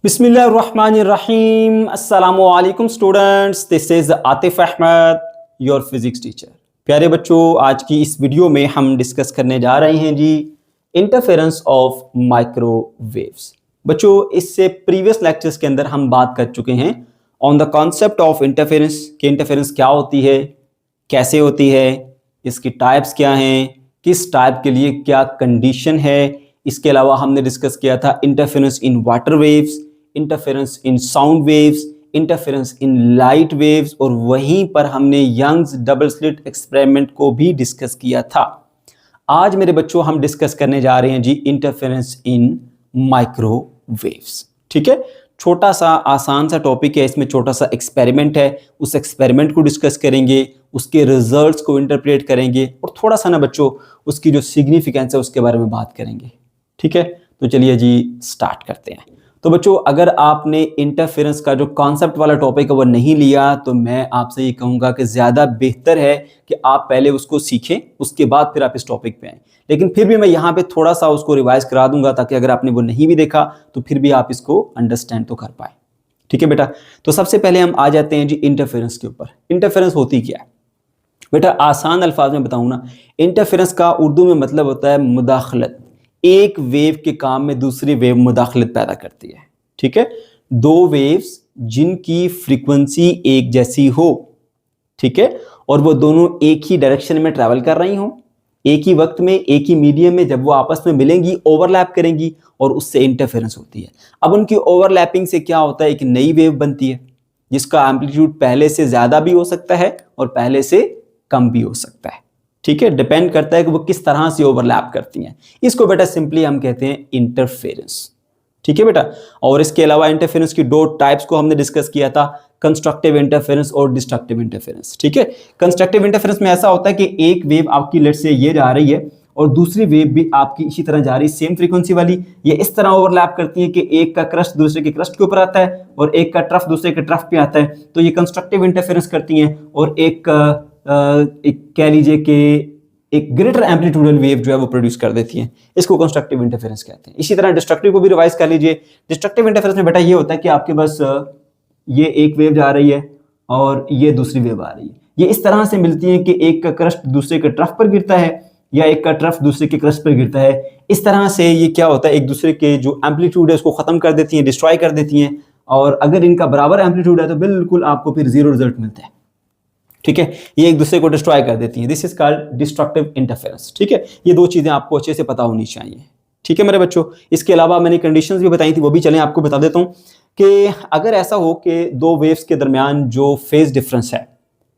बिस्मिल्लाहिर्रहमानिर्रहीम। अस्सलामुअलैकुम students, this is Atif Ahmad, your physics teacher. प्यारे बच्चों, आज की इस वीडियो में हम डिस्कस करने जा रहे हैं जी इंटरफेरेंस ऑफ माइक्रोवेव्स। बच्चों, इससे प्रीवियस लेक्चर्स के अंदर हम बात कर चुके हैं on the concept of interference कि इंटरफेरेंस क्या होती है, कैसे होती है, इसकी टाइप्स क्या हैं, किस टाइप के लिए क्या कंडीशन है। इसके अलावा हमने डिस्कस किया था interference in water waves, interference in sound waves, interference in light waves, और वहीं पर हमने यंग्स डबल स्लिट एक्सपेरिमेंट को भी डिस्कस किया था। आज मेरे बच्चों हम डिस्कस करने जा रहे हैं जी इंटरफेरेंस इन माइक्रोवेव्स। ठीक है, छोटा सा आसान सा टॉपिक है, इसमें छोटा सा एक्सपेरिमेंट है, उस एक्सपेरिमेंट को डिस्कस करेंगे, उसके रिजल्ट्स को इंटरप्रेट करेंगे और थोड़ा सा ना बच्चों उसकी जो सिग्निफिकेंस है उसके बारे में बात करेंगे। ठीक है, तो चलिए जी स्टार्ट करते हैं। तो बच्चों, अगर आपने इंटरफेरेंस का जो कॉन्सेप्ट वाला टॉपिक है वो नहीं लिया तो मैं आपसे ये कहूँगा कि ज़्यादा बेहतर है कि आप पहले उसको सीखें, उसके बाद फिर आप इस टॉपिक पे आएँ। लेकिन फिर भी मैं यहाँ पे थोड़ा सा उसको रिवाइज करा दूंगा ताकि अगर आपने वो नहीं भी देखा तो फिर भी आप इसको अंडरस्टैंड तो कर पाए। ठीक है बेटा, तो सबसे पहले हम आ जाते हैं जी इंटरफेरेंस के ऊपर। इंटरफेरेंस होती क्या है बेटा? आसान अल्फाज में बताऊँ ना, इंटरफेरेंस का उर्दू में मतलब होता है मुदाखलत। एक वेव के काम में दूसरी वेव मुदाखलत पैदा करती है। ठीक है, दो वेव्स जिनकी फ्रीक्वेंसी एक जैसी हो, ठीक है, और वो दोनों एक ही डायरेक्शन में ट्रैवल कर रही हो, एक ही वक्त में एक ही मीडियम में, जब वो आपस में मिलेंगी ओवरलैप करेंगी और उससे इंटरफेरेंस होती है। अब उनकी ओवरलैपिंग से क्या होता है, एक नई वेव बनती है जिसका एम्पलीट्यूड पहले से ज्यादा भी हो सकता है और पहले से कम भी हो सकता है। ठीक है, डिपेंड करता है कि वो किस तरह से ओवरलैप करती हैं। इसको बेटा सिंपली हम कहते हैं इंटरफेरेंस। ठीक है बेटा, और इसके अलावा इंटरफेरेंस की दो टाइप्स को हमने डिस्कस किया था, कंस्ट्रक्टिव इंटरफेरेंस और डिस्ट्रक्टिव इंटरफेरेंस। ठीक है, कंस्ट्रक्टिव इंटरफेरेंस में ऐसा होता है कि एक वेव आपकी लेट से ये जा रही है और दूसरी वेव भी आपकी इसी तरह जा रही है, सेम फ्रीक्वेंसी वाली। ये इस तरह ओवरलैप करती है कि एक का क्रस्ट दूसरे के क्रस्ट के ऊपर आता है और एक का ट्रफ दूसरे के ट्रफ पे आता है, तो ये कंस्ट्रक्टिव इंटरफेरेंस करती हैं। और एक कह लीजिए कि एक ग्रेटर एम्पलीट्यूडल वेव जो है वो प्रोड्यूस कर देती है, इसको कंस्ट्रक्टिव इंटरफेरेंस कहते हैं। इसी तरह डिस्ट्रक्टिव को भी रिवाइज कर लीजिए। डिस्ट्रक्टिव इंटरफेरेंस में बेटा ये होता है कि आपके पास ये एक वेव जा रही है और ये दूसरी वेव आ रही है, ये इस तरह से मिलती है कि एक का क्रस्ट दूसरे के ट्रफ पर गिरता है या एक का ट्रफ दूसरे के क्रस्ट पर गिरता है। इस तरह से ये क्या होता है, एक दूसरे के जो एम्पलीट्यूड है उसको खत्म कर देती है, डिस्ट्रॉय कर देती हैं। और अगर इनका बराबर एम्पलीट्यूड है तो बिल्कुल आपको फिर जीरो रिजल्ट मिलता है। ठीक है, ये एक दूसरे को डिस्ट्रॉय कर देती हैं। This is called destructive interference. ठीक है, ये दो चीजें आपको अच्छे से पता होनी चाहिए। ठीक है मेरे बच्चों, इसके अलावा मैंने कंडीशंस भी बताई थी, वो भी चलें आपको बता देता हूँ कि अगर ऐसा हो कि दो वेव्स के दरमियान जो फेज डिफरेंस है,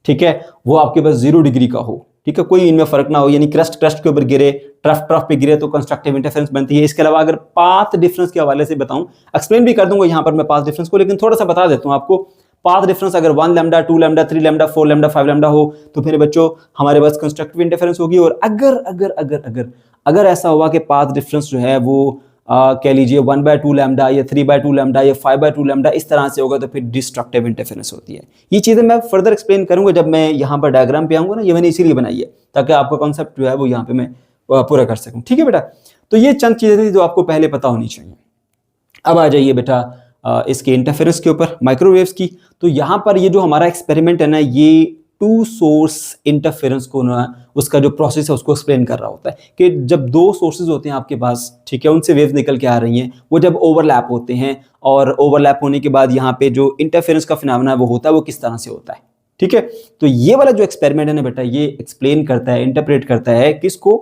ठीक है, वो आपके पास 0 डिग्री का हो, ठीक है, कोई इनमें फर्क ना हो, यानी क्रस्ट क्रस्ट के ऊपर गिरे, ट्रफ ट्रफ पे गिरे, तो कंस्ट्रक्टिव इंटरफेरेंस बनती है। इसके अलावा अगर पाथ डिफरेंस के हवाले से बताऊं, एक्सप्लेन भी कर दूंगा यहाँ पर मैं पाथ डिफरेंस को, लेकिन थोड़ा सा बता देता हूँ आपको। पाथ डिफरेंस अगर 1 lambda, 2 lambda, 3 lambda, 4 lambda, 5 lambda हो तो फिर बच्चों हमारे पास कंस्ट्रक्टिव इंटरफेरेंस होगी। और अगर अगर अगर अगर अगर ऐसा हुआ कि पाथ डिफरेंस जो है वो कह लीजिए 1/2 लैम्डा या 3/2 लैम्डा या 5/2 लैम्डा इस तरह से होगा तो फिर डिस्ट्रक्टिव इंटरफेरेंस होती है। ये चीजें मैं फर्दर एक्सप्लेन करूंगा जब मैं यहाँ पर डायग्राम पे आऊंगा ना, ये मैंने इसीलिए बनाई है ताकि आपका कॉन्सेप्ट जो है वो यहाँ पे मैं पूरा कर सकूं। ठीक है बेटा, तो ये चंद चीजें थी जो आपको पहले पता होनी चाहिए। अब आ जाइए बेटा इसके इंटरफेरेंस के ऊपर, माइक्रोवेव्स की। तो यहाँ पर ये जो हमारा एक्सपेरिमेंट है ना, ये टू सोर्स इंटरफेरेंस को ना, उसका जो प्रोसेस है उसको एक्सप्लेन कर रहा होता है कि जब दो सोर्सेज होते हैं आपके पास, ठीक है, उनसे वेव्स निकल के आ रही हैं, वो जब ओवरलैप होते हैं और ओवरलैप होने के बाद यहाँ पे जो इंटरफेरेंस का फिनोमेना है वो होता है, वो किस तरह से होता है। ठीक है, तो ये वाला जो एक्सपेरिमेंट है ना बेटा, ये एक्सप्लेन करता है, इंटरप्रेट करता है किसको,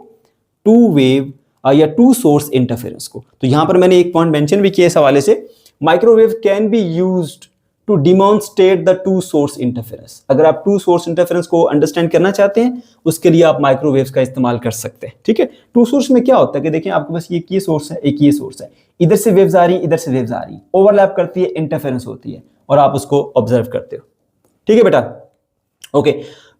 टू वेव या टू सोर्स इंटरफेरेंस को। तो यहाँ पर मैंने एक पॉइंट मेंशन भी किया इस हवाले से, microwave can be used to demonstrate the two source interference. अगर आप टू सोर्स इंटरफेरेंस को अंडरस्टैंड करना चाहते हैं उसके लिए आप माइक्रोवेव्स का इस्तेमाल कर सकते हैं। ठीक है, टू सोर्स में क्या होता है कि देखिए आपके पास ये सोर्स है, एक ये सोर्स है, इधर से वेव्स आ रही है, इधर से वेव्स आ रही है, ओवरलैप करती है, इंटरफेरेंस होती है और आप उसको ऑब्जर्व करते हो। ठीक है बेटा, ओके।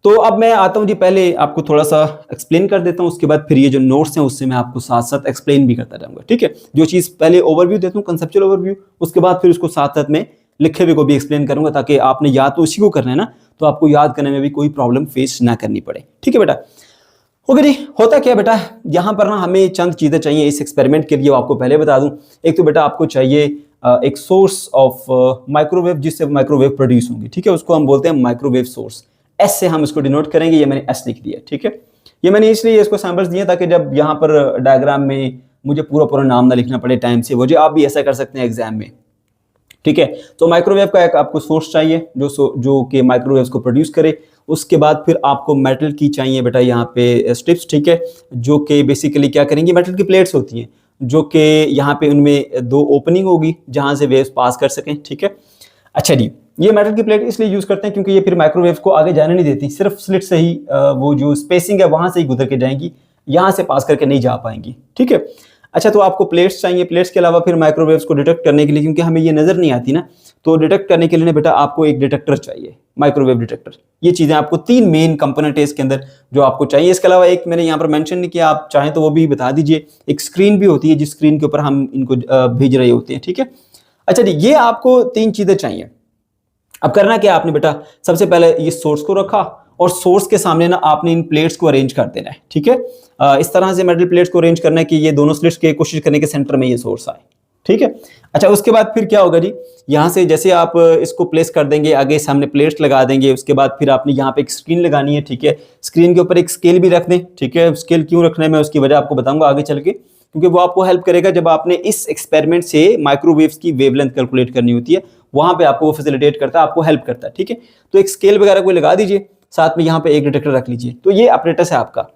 तो अब मैं आता हूं जी, पहले आपको थोड़ा सा एक्सप्लेन कर देता हूं, उसके बाद फिर ये जो नोट्स हैं उससे मैं आपको साथ साथ एक्सप्लेन भी करता जाऊंगा। ठीक है, जो चीज पहले ओवरव्यू देता हूं, कंसेप्चुअल ओवरव्यू, उसके बाद फिर उसको साथ साथ में लिखे हुए को भी एक्सप्लेन करूंगा ताकि आपने याद तो उसी को करना है ना, तो आपको याद करने में भी कोई प्रॉब्लम फेस ना करनी पड़े। ठीक है बेटा, ओके जी। होता क्या बेटा, यहाँ पर ना हमें चंद चीजें चाहिए इस एक्सपेरिमेंट के लिए, वो आपको पहले बता दूं। एक तो बेटा आपको चाहिए एक सोर्स ऑफ माइक्रोवेव जिससे माइक्रोवेव प्रोड्यूस होंगे, ठीक है, उसको हम बोलते हैं माइक्रोवेव सोर्स। एस से हम इसको डिनोट करेंगे, ये मैंने एस लिख दिया, ठीक है। ये मैंने इसलिए इसको सैंपल्स दिए ताकि जब यहाँ पर डायग्राम में मुझे पूरा नाम ना लिखना पड़े टाइम से वजह, आप भी ऐसा कर सकते हैं एग्जाम में, ठीक है। तो माइक्रोवेव का एक आपको सोर्स चाहिए जो कि माइक्रोवेव्स को प्रोड्यूस करे। उसके बाद फिर आपको मेटल की चाहिए बेटा यहाँ पे स्ट्रिप्स, ठीक है, जो कि बेसिकली क्या करेंगे, मेटल की प्लेट्स होती हैं जो कि यहाँ पे उनमें 2 ओपनिंग होगी जहाँ से वेव्स पास कर सकें, ठीक है। अच्छा जी, ये मेटल की प्लेट इसलिए यूज करते हैं क्योंकि ये फिर माइक्रोवेव को आगे जाने नहीं देती, सिर्फ स्लिट से ही वो जो स्पेसिंग है वहां से ही गुजर के जाएंगी, यहाँ से पास करके नहीं जा पाएंगी, ठीक है। अच्छा, तो आपको प्लेट्स चाहिए, प्लेट्स के अलावा फिर माइक्रोवेव्स को डिटेक्ट करने के लिए, क्योंकि हमें ये नजर नहीं आती ना, तो डिटेक्ट करने के लिए ना बेटा आपको एक डिटेक्टर चाहिए, माइक्रोवेव डिटेक्टर। ये चीजें आपको 3 मेन कंपोनेंट है इसके अंदर जो आपको चाहिए। इसके अलावा एक मैंने यहाँ पर मेंशन नहीं किया, आप चाहें तो वो भी बता दीजिए, एक स्क्रीन भी होती है जिस स्क्रीन के ऊपर हम इनको भेज रहे होते हैं, ठीक है। अच्छा जी, ये आपको 3 चीजें चाहिए। अब करना क्या आपने बेटा, सबसे पहले ये सोर्स को रखा और सोर्स के सामने ना आपने इन प्लेट्स को अरेंज कर देना है, ठीक है। इस तरह से मेटल प्लेट्स को अरेंज करना है कि ये दोनों स्लिट्स के कोशिश करने के सेंटर में ये सोर्स आए, ठीक है। अच्छा, उसके बाद फिर क्या होगा जी, यहाँ से जैसे आप इसको प्लेस कर देंगे, आगे सामने प्लेट्स लगा देंगे, उसके बाद फिर आपने यहाँ पे एक स्क्रीन लगानी है, ठीक है। स्क्रीन के ऊपर एक स्केल भी रख दें, ठीक है। स्केल क्यों रखना है मैं उसकी वजह आपको बताऊंगा आगे चल के, क्योंकि वो आपको हेल्प करेगा जब आपने इस एक्सपेरिमेंट से माइक्रोवेव्स की वेवलेंथ कैलकुलेट करनी होती है, वहां पे आपको वो फैसिलिटेट करता है, आपको हेल्प करता है, ठीक है। तो एक स्केल वगैरह कोई लगा दीजिए, साथ में यहाँ पे एक डिटेक्टर रख लीजिए। तो ये अपरेटस है आपका।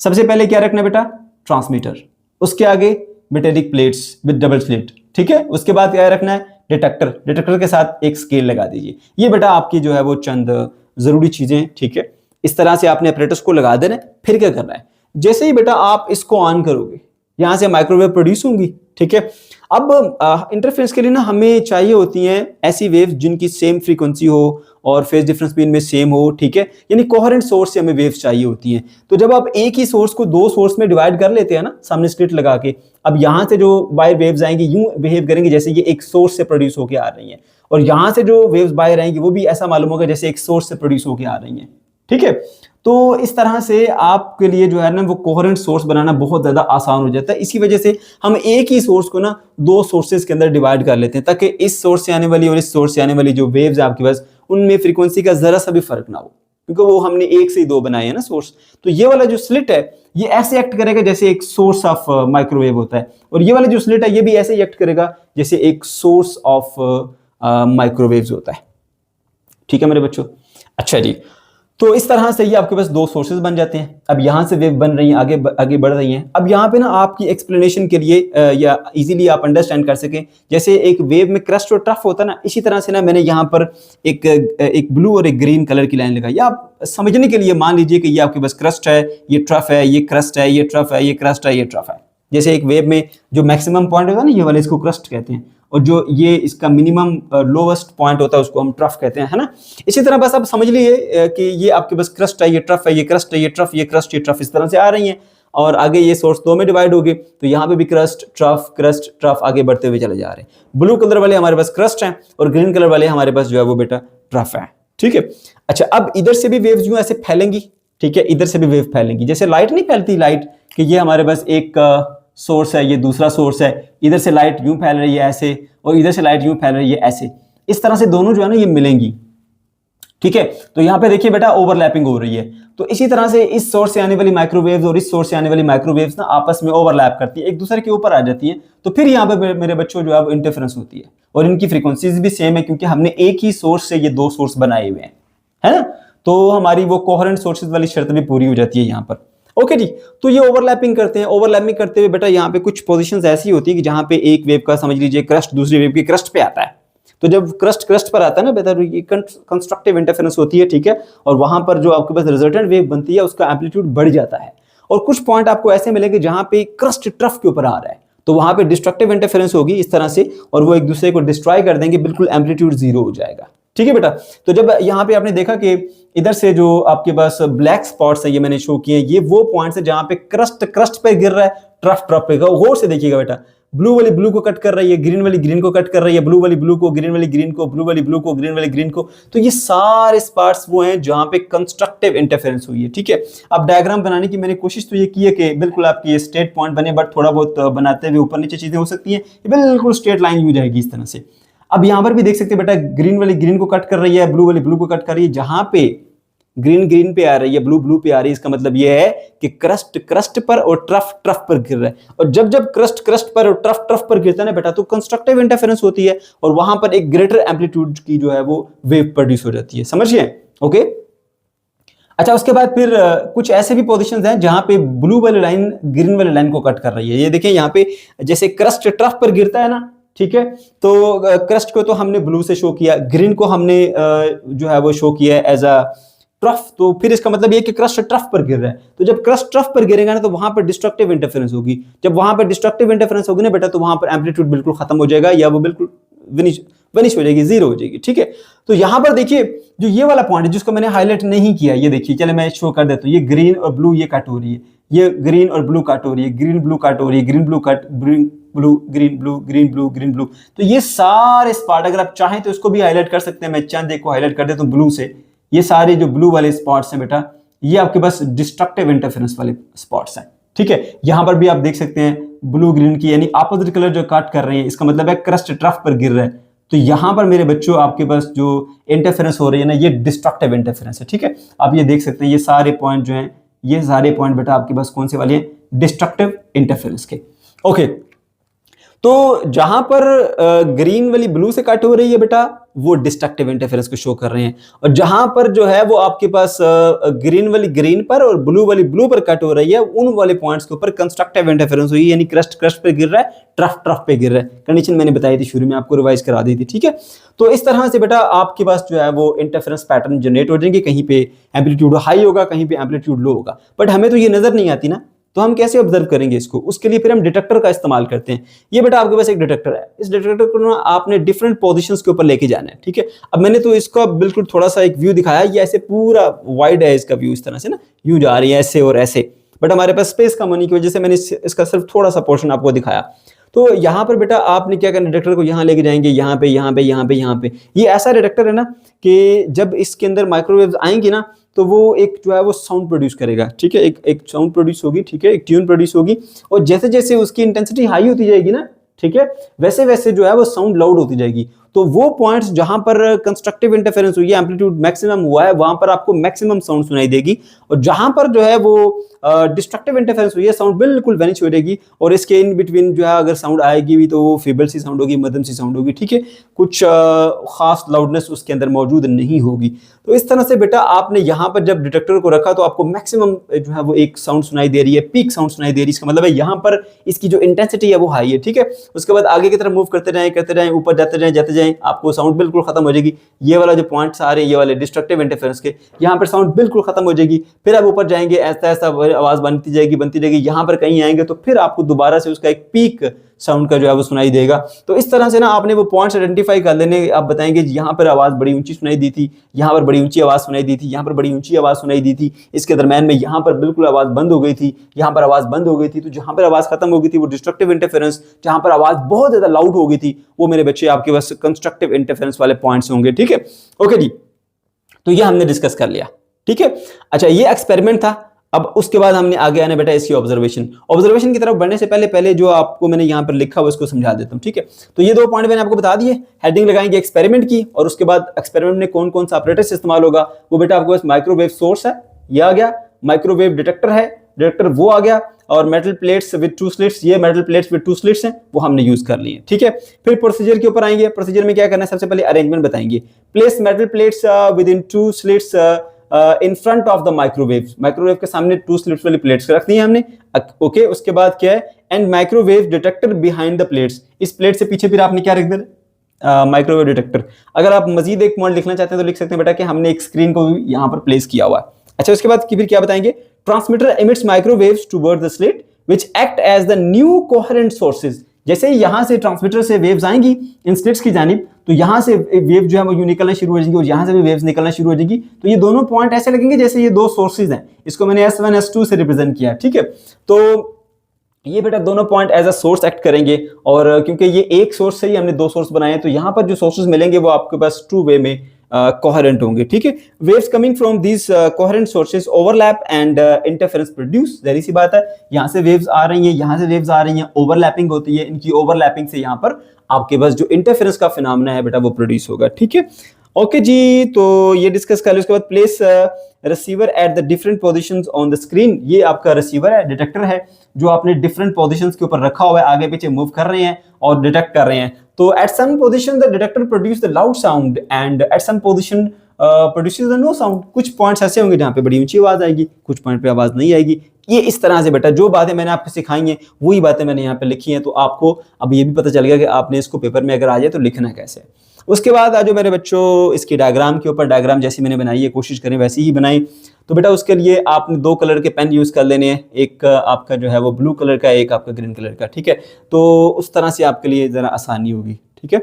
सबसे पहले क्या रखना है बेटा, ट्रांसमीटर, उसके आगे metallic plates with double slit, ठीक है। उसके बाद क्या रखना है, डिटेक्टर, डिटेक्टर के साथ एक स्केल लगा दीजिए। ये बेटा आपकी जो है वो चंद जरूरी चीजें, ठीक है। इस तरह से आपने अपरेटस को लगा देना है। फिर क्या करना है, जैसे ही बेटा आप इसको ऑन करोगे यहां से माइक्रोवेव प्रोड्यूस होंगी, ठीक है। अब इंटरफेरेंस के लिए ना हमें चाहिए होती हैं ऐसी वेव्स जिनकी सेम फ्रीक्वेंसी हो और फेज डिफरेंस भी इनमें सेम हो, ठीक है। यानी कोहेरेंट सोर्स से हमें वेव्स चाहिए होती हैं। तो जब आप एक ही सोर्स को 2 सोर्स में डिवाइड कर लेते हैं ना, सामने स्लिट लगा के, अब यहां से जो बाहर वेव्स आएंगी यूं बिहेव करेंगे जैसे ये एक सोर्स से प्रोड्यूस होकर आ रही हैं, और यहां से जो वेव्स बाहर आएंगी वो भी ऐसा मालूम होगा जैसे एक सोर्स से प्रोड्यूस होकर आ रही हैं, ठीक है। तो इस तरह से आपके लिए जो है ना वो कोहेरेंट सोर्स बनाना बहुत ज्यादा आसान हो जाता है। इसी वजह से हम एक ही सोर्स को ना 2 सोर्सेज के अंदर डिवाइड कर लेते हैं ताकि इस सोर्स से आने वाली और इस सोर्स से आने वाली जो वेव्स है आपके पास उनमें फ्रीक्वेंसी का जरा सा भी फर्क ना हो, क्योंकि वो हमने 1 से 2 बनाए हैं ना सोर्स। तो ये वाला जो स्लिट है ये ऐसे एक्ट करेगा जैसे एक सोर्स ऑफ माइक्रोवेव होता है, और ये वाला जो स्लिट है ये भी ऐसे एक्ट करेगा जैसे एक सोर्स ऑफ माइक्रोवेव्स होता है, ठीक है मेरे बच्चों। अच्छा जी, तो इस तरह से ये आपके पास 2 सोर्सेज बन जाते हैं। अब यहां से वेव बन रही हैं, आगे बढ़ रही हैं। अब यहाँ पे ना आपकी एक्सप्लेनेशन के लिए या इजीली आप अंडरस्टैंड कर सकें, जैसे एक वेव में क्रस्ट और ट्रफ होता है ना, इसी तरह से ना मैंने यहाँ पर एक ब्लू और एक ग्रीन कलर की लाइन लगाई। आप समझने के लिए मान लीजिए कि ये आपके पास क्रस्ट है, ये ट्रफ है, ये क्रस्ट है, ये ट्रफ है, ये क्रस्ट है, ये ट्रफ है। जैसे एक वेव में जो मैक्सिमम पॉइंट होता है ना, ये वाले इसको क्रस्ट कहते हैं, और जो ये इसका मिनिमम लोवेस्ट पॉइंट होता है उसको हम ट्रफ कहते हैं, है ना। इसी तरह बस आप समझ लीजिए कि ये आपके पास क्रस्ट है, ये ट्रफ है, ये क्रस्ट है, ये ट्रफ, ये क्रस्ट, ये ट्रफ, इस तरह से आ रही हैं, और आगे ये सोर्स 2 में डिवाइड हो गए, तो यहाँ पे भी क्रस्ट ट्रफ आगे बढ़ते हुए चले जा रहे हैं। ब्लू कलर वाले हमारे पास क्रस्ट हैं और ग्रीन कलर वाले हमारे पास जो है वो बेटा ट्रफ है, ठीक है। अच्छा, अब इधर से भी वेव्स जो ऐसे फैलेंगी, ठीक है, इधर से भी वेव फैलेंगी। जैसे लाइट नहीं फैलती, लाइट कि ये हमारे पास एक सोर्स है, ये दूसरा सोर्स है, इधर से लाइट यूं फैल रही है ऐसे, और इधर से लाइट यूं फैल रही है ऐसे, इस तरह से दोनों जो है ना ये मिलेंगी, ठीक है। तो यहाँ पे देखिए बेटा ओवरलैपिंग हो रही है। तो इसी तरह से इस सोर्स से आने वाली माइक्रोवेव्स और इस सोर्स से आने वाली माइक्रोवेव्स ना आपस में ओवरलैप करती है, एक दूसरे के ऊपर आ जाती है। तो फिर यहाँ पे मेरे बच्चों जो है वो इंटरफेरेंस होती है, और इनकी फ्रीक्वेंसीज भी सेम है क्योंकि हमने एक ही सोर्स से ये 2 सोर्स बनाए हुए हैं, है ना। तो हमारी वो कोहेरेंट सोर्सेज वाली शर्त भी पूरी हो जाती है यहाँ पर। ओके जी, तो ये ओवरलैपिंग करते हैं। ओवरलैपिंग करते हुए बेटा यहाँ पे कुछ पोजीशंस ऐसी होती है कि जहाँ पे एक वेव का समझ लीजिए क्रस्ट दूसरी वेव की क्रस्ट पे आता है। तो जब क्रस्ट पर आता है ना बेटा, ये कंस्ट्रक्टिव इंटरफेरेंस होती है, ठीक है। और वहां पर जो आपके पास रिजल्टेंट वेव बनती है उसका एम्पलीट्यूड बढ़ जाता है, और कुछ पॉइंट आपको ऐसे मिलेंगे जहां पे क्रस्ट ट्रफ के ऊपर आ रहा है, तो वहां पे डिस्ट्रक्टिव इंटरफेरेंस होगी इस तरह से, और वो एक दूसरे को डिस्ट्रॉय कर देंगे, बिल्कुल एम्पलीट्यूड 0 हो जाएगा, ठीक है बेटा। तो जब यहाँ पे आपने देखा कि इधर से जो आपके पास ब्लैक स्पॉट्स है ये मैंने शो किए, ये वो पॉइंट्स है जहां पे क्रस्ट पे गिर रहा है, ट्रफ पे। गौर से देखिएगा बेटा, ब्लू वाली ब्लू को कट कर रही है, ग्रीन वाली ग्रीन को कट कर रही है, ब्लू वाली ब्लू को, ग्रीन वाली ग्रीन को, ब्लू वाली ब्लू को, ग्रीन वाली ग्रीन को। तो ये सारे पार्ट्स वो हैं जहां पे कंस्ट्रक्टिव इंटरफेरेंस हुई है, ठीक है। अब डायग्राम बनाने की मैंने कोशिश तो ये की है कि बिल्कुल आपकी ये स्ट्रेट पॉइंट बने, बट थोड़ा बहुत बनाते हुए ऊपर नीचे चीजें हो सकती हैं, ये बिल्कुल स्ट्रेट लाइन हो जाएगी इस तरह से। अब यहां पर भी देख सकते हैं बेटा, ग्रीन वाली ग्रीन को कट कर रही है, ब्लू वाली ब्लू को कट कर रही है, जहां पे ग्रीन ग्रीन पे आ रही है, ब्लू ब्लू पे आ रही है, इसका मतलब यह है कि क्रस्ट क्रस्ट पर और ट्रफ ट्रफ पर गिर रहा है। और जब जब क्रस्ट क्रस्ट पर और ट्रफ ट्रफ पर गिरता है ना बेटा, तो कंस्ट्रक्टिव इंटरफेरेंस होती है और वहां पर एक ग्रेटर एम्पलीट्यूड की जो है वो वेव प्रोड्यूस हो जाती है, समझिए। ओके, अच्छा, उसके बाद फिर कुछ ऐसे भी पोजीशंस हैं जहां पे ब्लू वाली लाइन ग्रीन वाली लाइन को कट कर रही है। ये देखिए यहाँ पे जैसे क्रस्ट ट्रफ पर गिरता है ना, ठीक है, तो क्रस्ट को तो हमने ब्लू से शो किया, ग्रीन को हमने जो है वो शो किया एज अ ट्रफ। तो फिर इसका मतलब ये कि क्रस्ट ट्रफ पर गिर रहा है, तो जब क्रस्ट ट्रफ पर गिरेगा ना तो वहां पर डिस्ट्रक्टिव इंटरफेरेंस होगी। जब वहां पर डिस्ट्रक्टिव इंटरफेरेंस होगी ना बेटा, तो वहां पर एम्पलीट्यूड बिल्कुल खत्म हो जाएगा या वो बिल्कुल वनिश हो जाएगी, जीरो हो जाएगी, ठीक है। तो यहां पर देखिए जो ये वाला पॉइंट है जिसको मैंने हाईलाइट नहीं किया, ये देखिए, चले मैं शो कर देता हूँ, ये ग्रीन और ब्लू ये कट हो रही है, ये ग्रीन और ब्लू कट हो रही है, ग्रीन ब्लू कट हो रही है, green blue cut, green blue green blue green blue green blue. तो ये सारे स्पॉट अगर आप चाहें तो इसको भी हाईलाइट कर सकते हैं। मैं चंद एक को हाईलाइट कर देता हूं ब्लू से। ये सारे जो ब्लू वाले स्पॉट्स हैं बेटा, ये आपके पास डिस्ट्रक्टिव इंटरफेरेंस वाले स्पॉट्स हैं, ठीक है। यहां पर भी आप देख सकते हैं ब्लू ग्रीन की यानी अपोजिट कलर जो कट कर रहे हैं, इसका मतलब है क्रस्ट ट्रफ पर गिर रहा है। तो यहां पर मेरे बच्चों आपके पास जो इंटरफेरेंस हो रही है ना, ये डिस्ट्रक्टिव इंटरफेरेंस है, ठीक है। आप ये देख सकते हैं ये सारे पॉइंट जो हैं, ये सारे पॉइंट बेटा आपके पास कौन से वाले हैं, डिस्ट्रक्टिव इंटरफेरेंस के। ओके, तो जहां पर ग्रीन वाली ब्लू से कट हो रही है बेटा, वो डिस्ट्रक्टिव इंटरफेरेंस को शो कर रहे हैं। और जहां पर जो है वो आपके पास ग्रीन वाली ग्रीन पर और ब्लू वाली ब्लू पर कट हो रही है, उन वाले पॉइंट्स के ऊपर कंस्ट्रक्टिव इंटरफेरेंस हुई, यानी क्रस्ट क्रस्ट पे गिर रहा है, ट्रफ ट्रफ पे गिर रहा है। कंडीशन मैंने बताई थी शुरू में, आपको रिवाइज करा दी थी, ठीक है। तो इस तरह से बेटा आपके पास जो है वो इंटरफेरेंस पैटर्न जनरेट हो जाएंगे, कहीं पे एम्पलीट्यूड हाई होगा, कहीं पे एम्पलीट्यूड लो होगा। बट हमें तो ये नजर नहीं आती ना, तो हम कैसे ऑब्जर्व करेंगे इसको? उसके लिए फिर हम डिटेक्टर का इस्तेमाल करते हैं। ये बेटा आपके पास एक डिटेक्टर है, इस डिटेक्टर को ना आपने डिफरेंट पोजीशंस के ऊपर लेके जाना है, ठीक है। अब मैंने तो इसका बिल्कुल थोड़ा सा एक व्यू दिखाया, ये ऐसे पूरा वाइड है इसका व्यू, इस तरह से ना यूं जा रही है ऐसे और ऐसे, बट हमारे पास स्पेस कम होने की वजह से मैंने इसका सिर्फ थोड़ा सा पोर्शन आपको दिखाया। तो यहाँ पर बेटा आपने क्या करना, डिटेक्टर को यहाँ लेके जाएंगे, यहाँ पे यहाँ पे यहाँ पे यहाँ पे। ये ऐसा डिटेक्टर है ना कि जब इसके अंदर माइक्रोवेव्स आएंगी ना, तो वो एक जो है वो साउंड प्रोड्यूस करेगा, ठीक है। एक साउंड प्रोड्यूस होगी, ठीक है, एक ट्यून प्रोड्यूस होगी, और जैसे जैसे उसकी इंटेंसिटी हाई होती जाएगी ना, ठीक है, वैसे वैसे जो है वो साउंड लाउड होती जाएगी। तो वो पॉइंट्स जहां पर कंस्ट्रक्टिव इंटरफेरेंस हुई है, एम्पलीट्यूड मैक्सिमम हुआ है, वहां पर आपको मैक्सिमम साउंड सुनाई देगी। और जहां पर जो है वो डिस्ट्रक्टिव इंटरफेरेंस हुई है, साउंड बिल्कुल वेनिश हो जाएगी। और इसके इन बिटवीन जो है अगर साउंड आएगी भी तो वो फीबल सी साउंड होगी, मध्यम सी साउंड होगी, ठीक है, कुछ खास लाउडनेस उसके अंदर मौजूद नहीं होगी। तो इस तरह से बेटा आपने यहाँ पर जब डिटेक्टर को रखा तो आपको मैक्सिमम जो है वो एक साउंड सुनाई दे रही है, पीक साउंड सुनाई दे रही है। इसका मतलब है यहाँ पर इसकी जो इंटेंसिटी है वो हाई है, ठीक है। उसके बाद आगे की तरफ मूव करते जाएं, ऊपर जाते जाएं, आपको साउंड बिल्कुल खत्म हो जाएगी। ये वाला जो पॉइंट्स आ रहे हैं, ये वाले डिस्ट्रक्टिव इंटरफेरेंस के, यहाँ पर साउंड बिल्कुल खत्म हो जाएगी। फिर आप ऊपर जाएंगे, ऐसा ऐसा आवाज बनती जाएगी। यहाँ पर कहीं आएंगे तो फिर आपको दोबारा से उसका एक पीक साउंड का जो है वो सुनाई देगा। तो इस तरह से ना आपने वो पॉइंट्स आइडेंटिफाई कर लेने, आप बताएंगे यहाँ पर आवाज बड़ी ऊंची सुनाई दी थी, यहाँ पर बड़ी ऊंची आवाज सुनाई दी थी, यहाँ पर बड़ी ऊंची आवाज सुनाई दी थी, इसके दरम्यान में यहाँ पर बिल्कुल आवाज बंद हो गई थी, यहाँ पर आवाज बंद हो गई थी। तो जहां पर आवाज खत्म हो गई थी वो डिस्ट्रक्टिव इंटरफेरेंस, जहां पर आवाज बहुत ज्यादा लाउड हो गई थी वो मेरे बच्चे आपके पास कंस्ट्रक्टिव इंटरफेरेंस वाले पॉइंट्स होंगे, ठीक है। ओके जी, तो ये हमने डिस्कस कर लिया, ठीक है। अच्छा, ये एक्सपेरिमेंट था। अब उसके बाद हमने आगे आना बेटा इसकी ऑब्जर्वेशन की तरफ बढ़ने से पहले जो आपको मैंने यहाँ पर लिखा हुआ उसको समझा देता हूँ, ठीक है। तो ये दो पॉइंट मैंने आपको बता दिए, हेडिंग लगाएंगे एक्सपेरिमेंट की, और उसके बाद एक्सपेरिमेंट में कौन कौन सा ऑपरेटर्स इस्तेमाल होगा वो बेटा आपके पास माइक्रोवेव सोर्स है, ये आ गया, माइक्रोवेव डिटेक्टर है, डिटेक्टर वो आ गया, और मेटल प्लेट्स विद 2 स्लिट्स, ये मेटल प्लेट्स विद 2 स्लिट्स हैं, वो हमने यूज कर लिए, ठीक है। फिर प्रोसीजर के ऊपर आएंगे। प्रोसीजर में क्या करना है, सबसे पहले अरेंजमेंट बताएंगे। Place metal plates with in 2 slits in front of the microwave के सामने 2 स्लिट्स वाली प्लेट्स रखनी है हमने, ओके। उसके बाद क्या है, and microwave detector behind the plates, इस प्लेट से पीछे फिर आपने क्या रख देना, माइक्रोवेव डिटेक्टर। अगर आप मजीद एक पॉइंट लिखना चाहते हैं तो लिख सकते हैं बेटा कि हमने एक स्क्रीन को भी यहाँ पर प्लेस किया हुआ है। अच्छा, उसके बाद फिर क्या बताएंगे, transmitter emits microwaves toward the slit which act as the new coherent sources. जैसे ही यहां से ट्रांसमीटर से वेव्स आएंगी इन स्लिट्स की जानिब, तो यहां से वेव जो है वो यूं निकलना शुरू हो जाएंगी और यहां से भी वेव्स निकलना शुरू हो जाएंगी। तो ये दोनों पॉइंट ऐसे लगेंगे जैसे ये दो सोर्सेज हैं। इसको मैंने S1 S2 से रिप्रेजेंट किया, ठीक है। तो ये बेटा दोनों point as a source act करेंगे, और क्योंकि ये एक सोर्स से ही हमने दो सोर्स बनाए हैं, तो यहाँ पर जो सोर्सेज मिलेंगे वो आपके पास टू वे में कोहेरेंट होंगे, ठीक है। Waves coming from these coherent sources overlap and interference produce, जहरी सी बात है, यहाँ से वेव्स आ रही हैं, यहाँ से वेव्स आ रही हैं, ओवरलैपिंग होती है, इनकी ओवरलैपिंग से यहाँ पर आपके पास जो इंटरफेरेंस का फिनोमेना है बेटा वो प्रोड्यूस होगा, ठीक है। ओके जी, तो ये डिस्कस कर लो। उसके बाद place receiver at the different positions on the screen, ये आपका रिसीवर है, डिटेक्टर है, जो आपने डिफरेंट पोजीशंस के ऊपर रखा हुआ है, आगे पीछे मूव कर रहे हैं और डिटेक्ट कर रहे हैं। तो at some position the detector produce the loud sound and at some position produces the no sound. कुछ पॉइंट्स ऐसे होंगे जहाँ पे बड़ी ऊंची आवाज आएगी, कुछ पॉइंट पे आवाज नहीं आएगी। ये इस तरह से बेटा जो बातें मैंने आपको सिखाई हैं वही बातें मैंने यहाँ पे लिखी हैं, तो आपको अब ये भी पता चल गया कि आपने इसको पेपर में अगर आ जाए तो लिखना कैसे। उसके बाद आज मेरे बच्चों इसकी डायग्राम के ऊपर, डायग्राम जैसी मैंने बनाई है कोशिश करें वैसी ही बनाई। तो बेटा उसके लिए आपने दो कलर के पेन यूज कर लेने हैं, एक आपका जो है वो ब्लू कलर का, एक आपका ग्रीन कलर का, ठीक है। तो उस तरह से आपके लिए जरा आसानी होगी, ठीक है।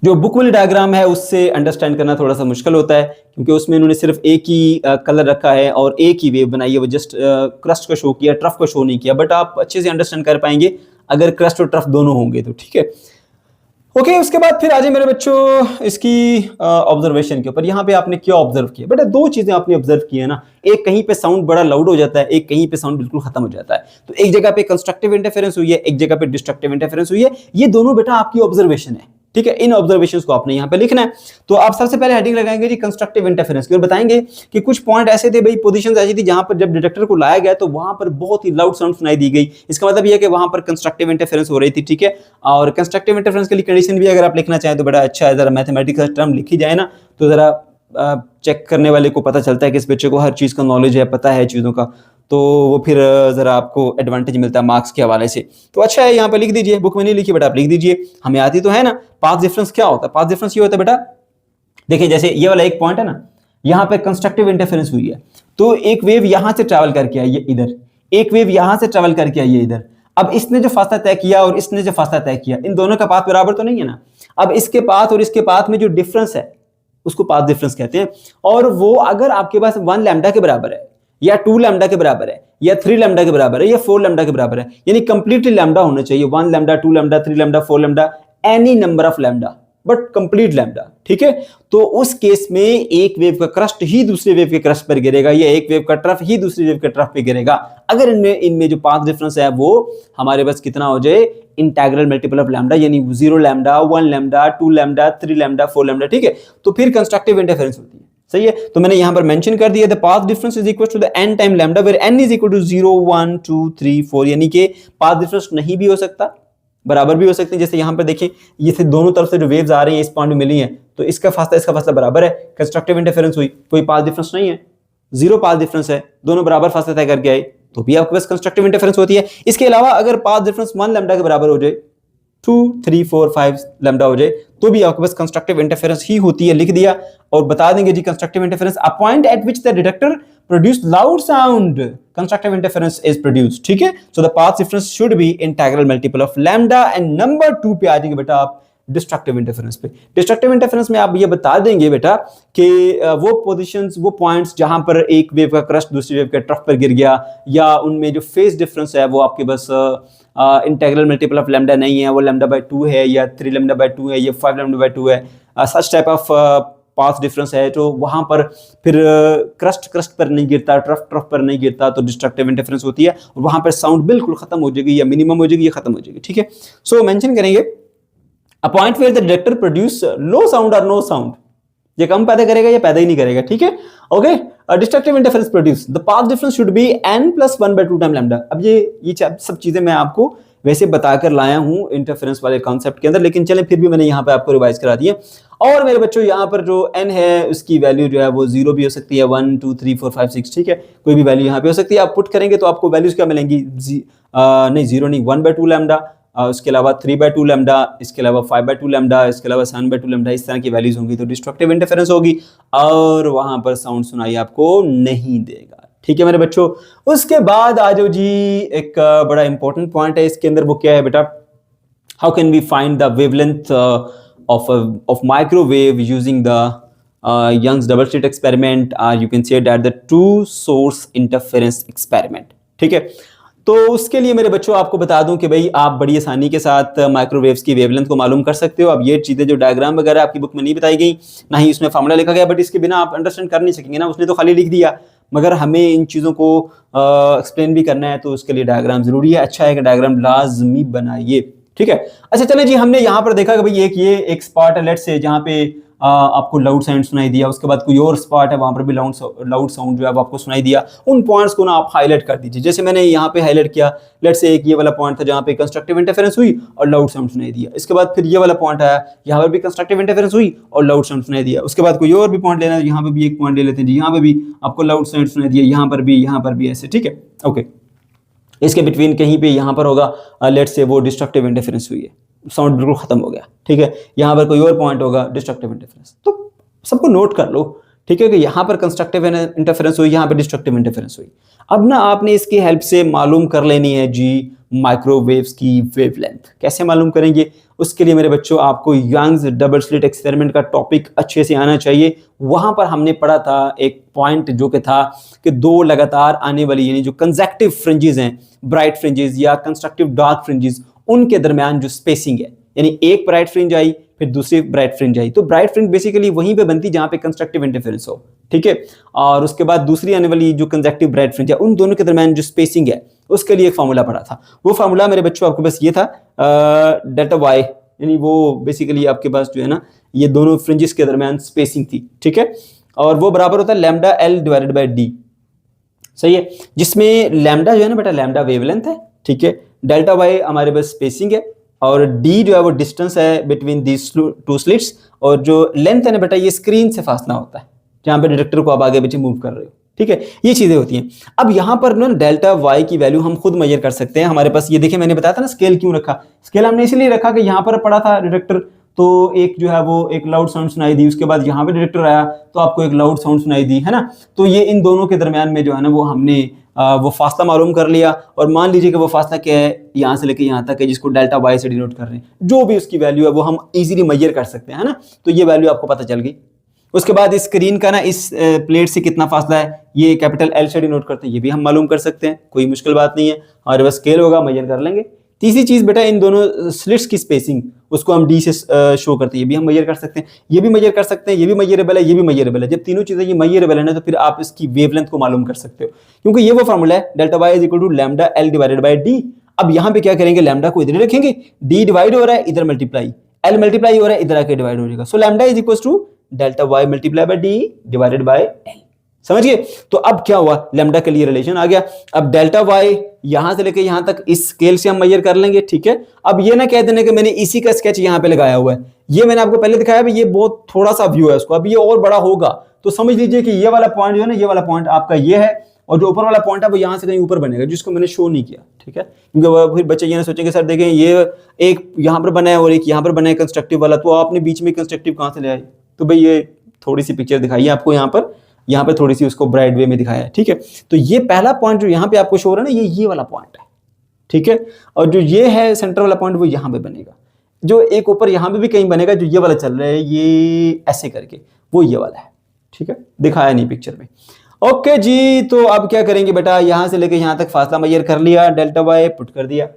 जो बुक वाली डायग्राम है उससे अंडरस्टैंड करना थोड़ा सा मुश्किल होता है, क्योंकि उसमें उन्होंने सिर्फ एक ही कलर रखा है और एक ही वेव बनाई है, वो जस्ट क्रस्ट को शो किया, ट्रफ को शो नहीं किया। बट आप अच्छे से अंडरस्टैंड कर पाएंगे अगर क्रस्ट और ट्रफ दोनों होंगे तो, ठीक है। ओके, उसके बाद फिर आ जाए मेरे बच्चों इसकी ऑब्जर्वेशन के ऊपर। यहाँ पे आपने क्या ऑब्जर्व किया बेटा? दो चीजें आपने ऑब्जर्व की है ना, एक कहीं पे साउंड बड़ा लाउड हो जाता है, एक कहीं पे साउंड बिल्कुल खत्म हो जाता है। तो एक जगह पे कंस्ट्रक्टिव इंटरफेरेंस हुई है, एक जगह पे डिस्ट्रक्टिव इंटरफेरेंस हुई है। ये दोनों बेटा आपकी ऑब्जर्वेशन है, ठीक है। इन ऑब्जर्वेशंस को आपने यहाँ पे लिखना है। तो आप सबसे पहले हेडिंग लगाएंगे जी कंस्ट्रक्टिव इंटरफेरेंस की, और बताएंगे कि कुछ पॉइंट ऐसे थे भाई, पोजीशंस ऐसी थी जहां पर जब डिटेक्टर को लाया गया तो वहां पर बहुत ही लाउड साउंड सुनाई दी गई। इसका मतलब यह है कि वहां पर कंस्ट्रक्टिव इंटरफेरेंस हो रही थी, ठीक है। और कंस्ट्रक्टिव इंटरफेरेंस के लिए कंडीशन भी अगर आप लिखना चाहें तो बड़ा अच्छा है, जरा मैथमेटिक्स का टर्म लिखी जाए ना तो जरा चेक करने वाले को पता चलता है कि इस बच्चे को हर चीज का नॉलेज है, पता है चीजों का, तो वो फिर जरा आपको एडवांटेज मिलता है मार्क्स के हवाले से। तो अच्छा है, यहाँ पे लिख दीजिए, बुक में नहीं लिखी बेटा आप लिख दीजिए, हमें आती तो है ना। पाथ डिफरेंस क्या होता है? पाथ डिफरेंस ये होता है बेटा, देखिए जैसे ये वाला एक पॉइंट है ना, यहाँ पे कंस्ट्रक्टिव इंटरफेरेंस हुई है, तो एक वेव यहां से ट्रैवल करके आई है इधर, एक वेव यहां से ट्रैवल करके आई है इधर। अब इसने जो फासला तय किया और इसने जो फासला तय किया, इन दोनों का पाथ बराबर तो नहीं है ना। अब इसके पाथ और इसके पाथ में जो डिफरेंस है उसको पाथ डिफरेंस कहते हैं। और वो अगर आपके पास 1 लैम्डा के बराबर है, या 2 लैम्डा के बराबर है, या 3 लैम्डा के बराबर है, या 4 लैम्डा के बराबर है, यानी कंप्लीटली लैम्डा होना चाहिए, 1 lambda, 2 lambda, 3 lambda, 4 lambda, any number of lambda, but complete lambda, ठीक है। तो उस केस में एक वेव का क्रस्ट ही दूसरे वेव के क्रस्ट पर गिरेगा, या एक वेव का ट्रफ ही दूसरी वेव के ट्रफ पे गिरेगा, अगर इनमें जो पाथ डिफरेंस है वो हमारे पास कितना हो जाए, इंटीग्रल मल्टीपल ऑफ लैम्डा, यानी 0 lambda, 1 lambda, 2 lambda, 3 lambda, 4 lambda, ठीक है। तो फिर कंस्ट्रक्टिव इंटरफेरेंस होती है, सही है। तो मैंने यहां पर मेंशन कर दिया, the path difference is equal to the n time lambda, where n is equal to 0, 1, 2, 3, 4, यानी कि पाथ डिफरेंस नहीं भी हो सकता, बराबर भी हो सकते हैं। जैसे यहां पर देखिए, ये से दोनों तरफ से जो वेव्स आ रही हैं इस पॉइंट में मिली हैं, तो इसका फासला बराबर है, कंस्ट्रक्टिव इंटरफेरेंस हुई, कोई पाथ डिफरेंस नहीं है, 0 पाथ डिफरेंस है, दोनों बराबर फासला तय करके आए, तो भी आपके पास कंस्ट्रक्टिव इंटरफेरेंस होती है। इसके अलावा अगर पाथ डिफरेंस 1 लैम्डा के बराबर हो जाए, 2, 3, 4, 5 लैम्डा हो जाए, तो भी आपके पास कंस्ट्रक्टिव इंटरफेरेंस ही होती है, लिख दिया। और बता देंगे जी constructive interference, a point at which the detector produce loud sound, constructive interference is produced, ठीक है। So the path difference should be integral multiple of lambda, and number 2 पे आ जाएंगे बेटा आप डिस्ट्रक्टिव इंटरफेरेंस पे। डिस्ट्रक्टिव इंटरफेरेंस में आप ये बता देंगे बेटा कि वो पोजीशंस, वो पॉइंट्स जहां पर एक वेव का क्रस्ट दूसरी वेव के ट्रफ पर गिर गया, या उनमें जो फेज डिफरेंस है वो आपके बस इंटीग्रल मल्टीपल ऑफ लैम्डा नहीं है, वो लैम्डा बाय 2 है, या 3 लैम्डा बाय 2 है, या 5 लैम्डा बाय 2 है, such type of path difference है, तो वहां पर फिर क्रस्ट पर नहीं गिरता, ट्रफ पर नहीं गिरता, तो डिस्ट्रक्टिव इंटरफेरेंस होती है, और वहां पर साउंड बिल्कुल खत्म हो जाएगी, या मिनिमम हो जाएगी, या खत्म हो जाएगी, ठीक है। सो मेंशन करेंगे a point where the detector produce low sound or no sound, ये कम पैदा करेगा या पैदा ही नहीं करेगा, ठीक है। Okay, destructive interference produce, the path difference should B n+1/2 time lambda. अब ये सब चीजें मैं आपको वैसे बताकर लाया हूं इंटरफेरेंस वाले कॉन्सेप्ट के अंदर, लेकिन चलें फिर भी मैंने यहाँ पे आपको रिवाइज करा दिया। और मेरे बच्चों यहाँ पर जो n है उसकी वैल्यू जो है वो 0 भी हो सकती है, 1, 2, 3, 4, 5, 6, ठीक है, कोई भी वैल्यू यहाँ पे हो सकती है। आप पुट करेंगे तो आपको वैल्यूज क्या मिलेंगी, नहीं 0 नहीं, 1/2 लैम्डा, उसके अलावा 3/2 लैम्डा, इसके अलावा 5/2 लैम्डा, इसके अलावा 7/2 लैम्डा, इस तरह की वैल्यूज होंगी, तो डिस्ट्रक्टिव इंटरफेरेंस होगी और वहां पर साउंड सुनाई आपको नहीं देगा, ठीक है मेरे बच्चों। उसके बाद आ जाओ जी, एक बड़ा इंपॉर्टेंट पॉइंट है इसके अंदर, वो क्या है बेटा, how can we find the wavelength of microwave using the Young's double slit experiment, और you can say that the two source interference experiment, ठीक है। तो उसके लिए मेरे बच्चों आपको बता दूं कि भाई आप बड़ी आसानी के साथ माइक्रोवेव्स की वेवलेंथ को मालूम कर सकते हो। अब ये चीज़ें जो डायग्राम वगैरह आपकी बुक में नहीं बताई गई, ना ही उसमें फार्मूला लिखा गया, बट इसके बिना आप अंडरस्टैंड कर नहीं सकेंगे ना, उसने तो खाली लिख दिया, मगर हमें इन चीज़ों को एक्सप्लेन भी करना है, तो उसके लिए डायग्राम जरूरी है। अच्छा है कि डायग्राम लाजमी बनाइए, ठीक है। अच्छा चले जी, हमने यहाँ पर देखा कि भाई एक स्पॉट है, लेट्स से जहाँ पे आपको लाउड साउंड सुनाई दिया, उसके बाद कोई और स्पॉट है वहां पर भी लाउड साउंड जो है आपको सुनाई दिया। उन पॉइंट्स को ना आप हाईलाइट कर दीजिए, जैसे मैंने यहाँ पे हाईलाइट किया। लेट्स से एक ये वाला पॉइंट था जहाँ पे कंस्ट्रक्टिव इंटरफेरेंस हुई और लाउड साउंड सुनाई दिया। इसके बाद फिर ये वाला पॉइंट आया, यहाँ पर भी कंस्ट्रक्टिव इंटरफेरेंस हुई और लाउड साउंड सुनाई दिया। उसके बाद कोई और भी पॉइंट लेना है, यहाँ पे भी एक पॉइंट ले लेते हैं जी, यहाँ पे भी आपको लाउड साउंड सुनाई दिया, यहाँ पर भी ऐसे, ठीक है, ओके। इसके बिटवीन कहीं पे यहाँ पर होगा, लेट्स से वो डिस्ट्रक्टिव इंटरफेरेंस हुई है, साउंड बिल्कुल खत्म हो गया, ठीक है। यहाँ पर कोई और पॉइंट होगा डिस्ट्रक्टिव इंटरफेरेंस, तो सबको नोट कर लो, ठीक है, कि यहाँ पर कंस्ट्रक्टिव इंटरफेरेंस हुई, यहाँ पर डिस्ट्रक्टिव इंटरफेरेंस हुई। अब ना आपने इसकी हेल्प से मालूम कर लेनी है जी माइक्रोवेव्स की वेवलेंथ। कैसे मालूम करेंगे? उसके लिए मेरे बच्चों आपको यंग्स डबल स्लिट एक्सपेरिमेंट का टॉपिक अच्छे से आना चाहिए। वहां पर हमने पढ़ा था एक पॉइंट जो कि था कि दो लगातार आने वाली यानी जो कंसेक्टिव फ्रिंजेस हैं, ब्राइट फ्रिंजेस या कंस्ट्रक्टिव डार्क फ्रिंजेस, उनके दरमियान जो स्पेसिंग है, यानी एक ब्राइट फ्रिंज आई फिर दूसरी ब्राइट फ्रिंज आई, तो ब्राइट फ्रिंज बेसिकली वहीं पे बनती जहां पे कंस्ट्रक्टिव इंटरफेरेंस हो, ठीक है। और उसके बाद दूसरी आने वाली जो कंसेक्टिव ब्राइट फ्रिंज है, उन दोनों के दरमियान जो स्पेसिंग है, उसके लिए एक फार्मूला पढ़ा था। वो फार्मूला मेरे बच्चों आपके पास ये था, डेल्टा वाई, यानी वो बेसिकली आपके पास जो है ना, ये दोनों फ्रिंजेस के दरमियान स्पेसिंग थी, ठीक है। और वो बराबर होता है lambda L divided by D, सही है, जिसमें लैम्डा जो है ना बेटा, लैम्डा वेवलेंथ है, ठीक है। डेल्टा वाई हमारे पास स्पेसिंग है और डी जो है वो डिस्टेंस है बिटवीन दीज टू स्लिट्स, और जो लेंथ है ना बेटा, ये स्क्रीन से फासला होता है जहां पे डिटेक्टर को आप आगे पीछे मूव कर रहे हो, ठीक है। ये चीजें होती हैं। अब यहां पर ना डेल्टा वाई की वैल्यू हम खुद मेजर कर सकते हैं। हमारे पास ये देखिए, मैंने बताया था ना स्केल क्यों रखा। स्केल हमने इसलिए रखा कि यहां पर पड़ा था डिटेक्टर, तो एक जो है वो एक लाउड साउंड सुनाई दी, उसके बाद यहाँ पे डिटेक्टर आया तो आपको एक लाउड साउंड सुनाई दी, है ना। तो ये इन दोनों के दरमियान में जो है ना वो हमने वो फासला मालूम कर लिया, और मान लीजिए कि वो फासला क्या है, यहाँ से लेके यहाँ तक है, जिसको डेल्टा वाई से डिनोट कर रहे हैं। जो भी उसकी वैल्यू है वो हम इजीली मेजर कर सकते हैं, है ना। तो ये वैल्यू आपको पता चल गई। उसके बाद इस स्क्रीन का ना इस प्लेट से कितना फासला है, ये कैपिटल एल से डिनोट करते हैं, ये भी हम मालूम कर सकते हैं, कोई मुश्किल बात नहीं है। हमारे पास स्केल होगा, मेजर कर लेंगे। तीसरी चीज बेटा, इन दोनों स्लिट्स की स्पेसिंग, उसको हम डी से शो करते हैं, ये भी हम मेजर कर सकते हैं, ये भी मेजर कर सकते हैं, ये भी मेजरेबल है, ये भी मेजरेबल है। जब तीनों चीजें ये मेजरेबल है ना, तो फिर आप इसकी वेवलेंथ को मालूम कर सकते हो, क्योंकि ये वो फॉर्मूला है, delta Y is equal to lambda L divided by D. अब यहाँ पे क्या करेंगे, लैम्डा को इधर रखेंगे, डी डिवाइड हो रहा है, इधर मल्टीप्लाई, एल मल्टीप्लाई हो रहा है, इधर आके डिवाइड हो जाएगा। So lambda is equal to delta Y multiply by D divided by L. समझ गए? तो अब क्या हुआ, लैम्डा के लिए रिलेशन आ गया। अब डेल्टा वाई यहां से लेके यहां तक इस स्केल से हम मेजर कर लेंगे, ठीक है। अब ये ना कह देने कि मैंने इसी का स्केच यहां पे लगाया हुआ है, ये मैंने आपको पहले दिखाया, ये बहुत थोड़ा सा व्यू है उसको, अब ये और बड़ा होगा, तो समझ लीजिए कि ये वाला पॉइंट जो है ना, ये वाला पॉइंट आपका ये है, और जो ऊपर वाला पॉइंट है वो यहां से कहीं ऊपर बनेगा, जिसको मैंने शो नहीं किया, ठीक है। क्योंकि फिर बच्चे ये ना सोचेंगे सर देखें ये एक यहां पर बना है और एक यहां पर बना है कंस्ट्रक्टिव वाला, तो आपने बीच में कंस्ट्रक्टिव कहां से ले आए। तो भाई ये थोड़ी सी पिक्चर दिखाई है आपको यहाँ पे थोड़ी सी उसको ब्राइट वे में दिखाया है, ठीक है। तो ये पहला पॉइंट जो यहाँ पे आपको शो हो रहा है ना, ये वाला पॉइंट है, ठीक है। और जो ये है सेंटर वाला पॉइंट, वो यहाँ पे बनेगा। जो एक ऊपर यहाँ पे भी कहीं बनेगा, जो ये वाला चल रहा है ये ऐसे करके, वो ये वाला है, ठीक है, दिखाया नहीं पिक्चर में। ओके जी, तो अब क्या करेंगे बेटा, यहां से लेके यहां तक फासला मेजर कर लिया, डेल्टा वाई पुट कर दिया,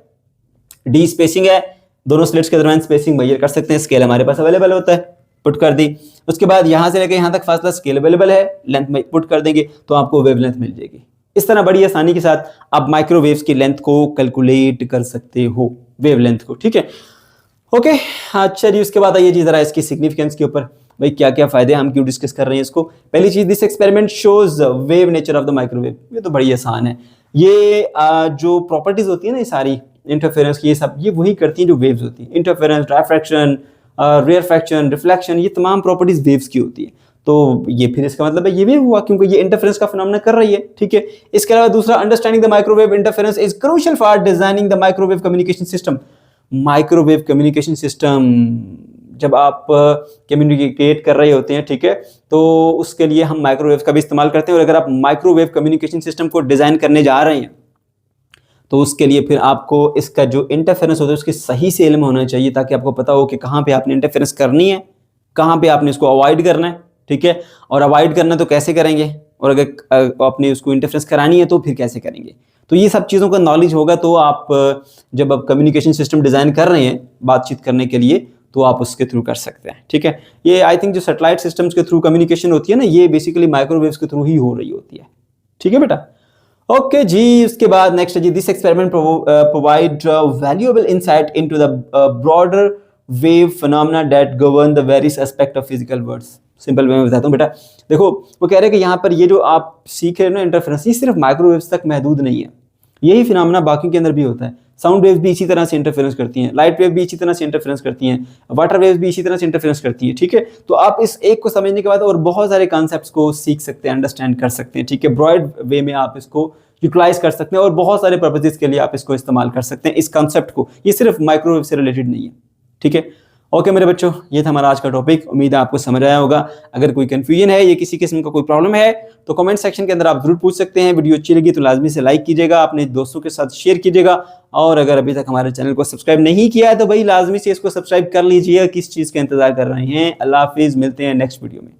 डी स्पेसिंग है, दोनों स्लिट्स के दरमियान स्पेसिंग मेजर कर सकते हैं, स्केल हमारे पास अवेलेबल होता है, पुट कर दी। उसके बाद यहां से लेके यहां तक फासला स्केल अवेलेबल है, लेंथ में पुट कर देंगे तो आपको वेवलेंथ मिल जाएगी। इस तरह बड़ी आसानी के साथ आप माइक्रोवेव्स की लेंथ को कैलकुलेट कर सकते हो, वेवलेंथ को, ठीक है। ओके, अच्छा जी, उसके बाद आइए जी जरा इसकी सिग्निफिकेंस के ऊपर, भाई क्या क्या फायदे, हम क्यों डिस्कस कर रहे हैं इसको। पहली चीज, this experiment shows wave nature of the microwave. ये तो बड़ी आसान है, ये जो प्रॉपर्टीज होती है ना, ये सारी इंटरफेरेंस की, ये सब ये वही करती हैं जो वेव्स होती हैं। इंटरफेरेंस, डायफ्रैक्शन, रेयरफैक्शन, रिफ्लेक्शन, ये तमाम प्रॉपर्टीज वेव्स की होती है। तो ये फिर इसका मतलब है ये वेव हुआ, क्योंकि ये इंटरफेरेंस का फिनोमेना कर रही है, ठीक है। इसके अलावा दूसरा, understanding the microwave interference is crucial for designing the microwave communication system. Microwave communication system जब आप कम्युनिकेट कर रहे होते हैं, ठीक है, तो उसके लिए हम माइक्रोवेव का भी इस्तेमाल करते हैं। और अगर आप माइक्रोवेव कम्युनिकेशन सिस्टम को डिजाइन करने जा रहे हैं, तो उसके लिए फिर आपको इसका जो इंटरफेरेंस होता है उसकी सही से इल्म होना चाहिए, ताकि आपको पता हो कि कहाँ पे आपने इंटरफेरेंस करनी है, कहाँ पे आपने इसको अवॉइड करना है, ठीक है। और अवॉइड करना तो कैसे करेंगे, और अगर आपने उसको इंटरफेरेंस करानी है तो फिर कैसे करेंगे। तो ये सब चीज़ों का नॉलेज होगा तो आप जब आप कम्युनिकेशन सिस्टम डिज़ाइन कर रहे हैं बातचीत करने के लिए तो आप उसके थ्रू कर सकते हैं। ठीक है, ये आई थिंक जो सैटेलाइट सिस्टम्स के थ्रू कम्युनिकेशन होती है ना, ये बेसिकली माइक्रोवेव्स के थ्रू ही हो रही होती है। ठीक है बेटा, ओके जी। उसके बाद नेक्स्ट है जी, this experiment provide valuable insight into the broader wave phenomena that govern the various aspect of physical worlds. Simple way में बताता हूँ बेटा, देखो वो कह रहे हैं कि यहाँ पर ये जो आप सीख रहे हो ना इंटरफेरेंस, ये सिर्फ माइक्रोवेव्स तक महदूद नहीं है, यही फिनोमेना बाकी के अंदर भी होता है। साउंड वेव भी इसी तरह से इंटरफेरेंस करती हैं, लाइट वेव भी इसी तरह से इंटरफेरेंस करती हैं, वाटर वेव भी इसी तरह से इंटरफेरेंस करती हैं। ठीक है, तो आप इस एक को समझने के बाद और बहुत सारे कॉन्सेप्ट्स को सीख सकते हैं, अंडरस्टैंड कर सकते हैं। ठीक है, ब्रॉड वे में आप इसको यूटिलाइज कर सकते हैं और बहुत सारे पर्पसेस के लिए आप इसको इस्तेमाल कर सकते हैं, इस कॉन्सेप्ट को। ये सिर्फ माइक्रोवेव से रिलेटेड नहीं है। ठीक है, ओके मेरे बच्चों, ये था हमारा आज का टॉपिक। उम्मीद है आपको समझ आया होगा। अगर कोई कंफ्यूजन है या किसी किस्म का कोई प्रॉब्लम है तो कमेंट सेक्शन के अंदर आप जरूर पूछ सकते हैं। वीडियो अच्छी लगी तो लाजमी से लाइक कीजिएगा, अपने दोस्तों के साथ शेयर कीजिएगा, और अगर अभी तक हमारे चैनल को सब्सक्राइब नहीं किया है तो भाई लाजमी से इसको सब्सक्राइब कर लीजिए। किस चीज़ का इंतजार कर रहे हैं। अल्लाह हाफिज़, मिलते हैं नेक्स्ट वीडियो में।